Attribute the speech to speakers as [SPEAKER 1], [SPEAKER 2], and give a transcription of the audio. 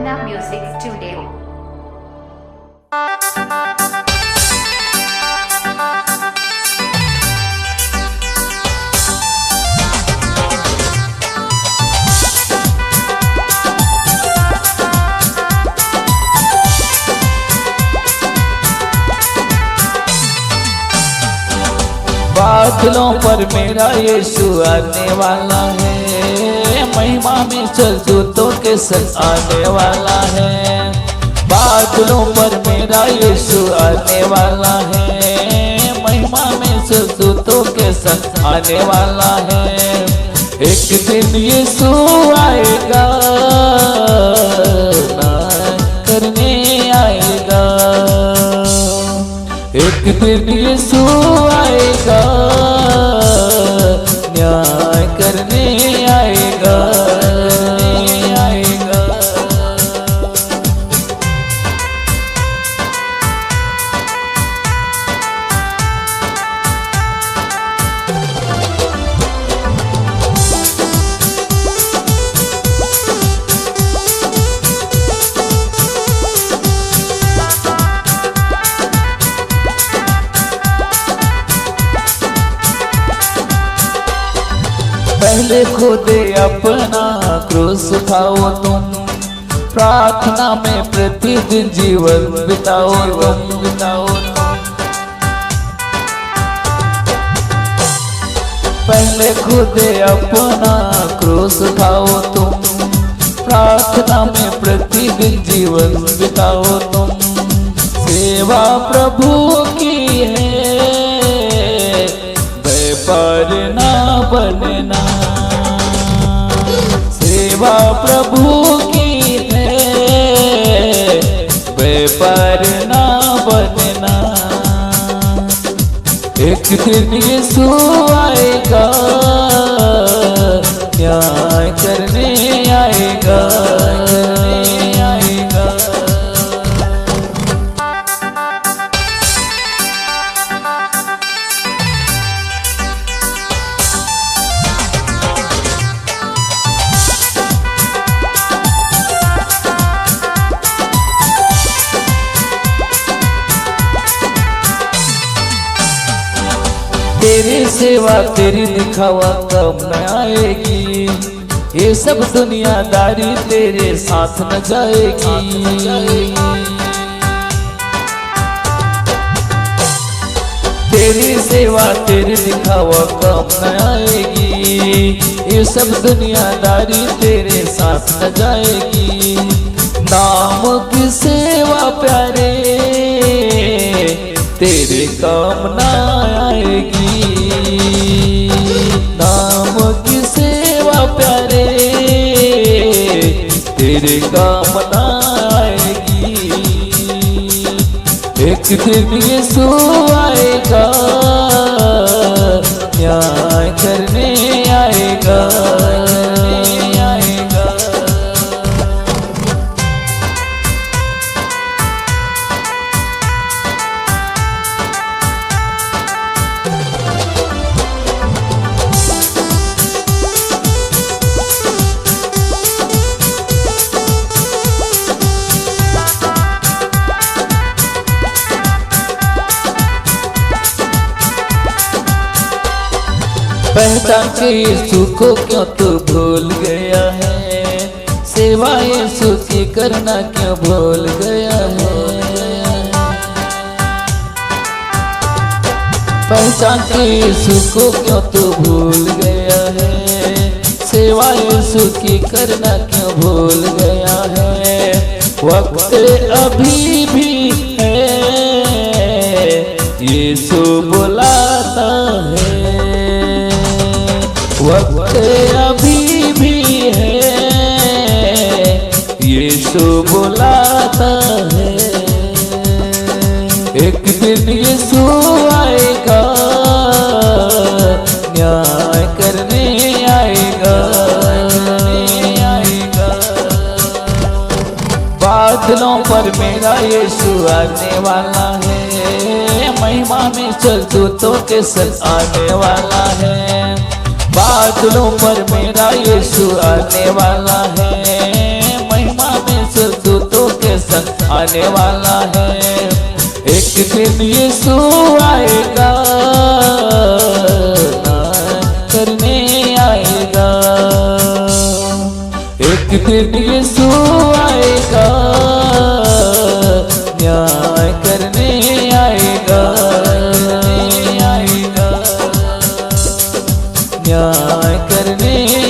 [SPEAKER 1] Aradhana Music Studio.
[SPEAKER 2] बादलों पर मेरा यीशु आने वाला है, महिमा में चल दूतों के संग आने वाला है। बादलों पर मेरा यीशु आने वाला है, महिमा में चल दूतों के संग आने वाला है। एक दिन यीशु आएगा, करने आएगा। एक दिन यीशु आएगा, न्याय करने आएगा, आएगा। पहले खुदे अपना क्रूस उठाओ तुम, प्रार्थना में प्रतिदिन जीवन बिताओ तुम, बिताओ। पहले खुदे अपना क्रूस उठाओ तुम, प्रार्थना में प्रतिदिन जीवन बिताओ तुम। सेवा प्रभु की है, व्यापार ना बनना। सेवा प्रभु की है, व्यापार ना बनना। एक दिन यीशु आएगा, न्याय करने आएगा, आएगा। तेरी सेवा तेरी दिखावा कब न आएगी, ये सब दुनियादारी तेरे साथ न जाएगी। तेरी सेवा तेरी दिखावा कब न आएगी, ये सब दुनियादारी तेरे साथ न जाएगी। नाम की सेवा प्यारे तेरे काम न आएगी, नाम की सेवा प्यारे तेरे काम न आएगी। एक दिन यीशु आएगा, न्याय करने आएगा, आएगा। पहचान के यीशु को क्यों तू भूल गया है, सेवा यीशु की करना क्यों भूल गया है। पहचान के यीशु को क्यों तू भूल गया है, सेवा यीशु की करना क्यों भूल गया है। वक्त अभी भी है, यीशु बुलाता है। वक्त अभी भी है, यीशु बुलाता है। एक दिन यीशु आएगा, न्याय करने आएगा, आएगा। बादलों पर मेरा यीशु आने वाला है, महिमा में चल दूतों के संग आने वाला है। बादलों पर मेरा यीशु आने वाला है, महिमा में आने वाला है। एक दिन यीशु आएगा, न्याय करने आएगा। एक दिन यीशु आएगा, न्याय करने आएगा, न्याय करने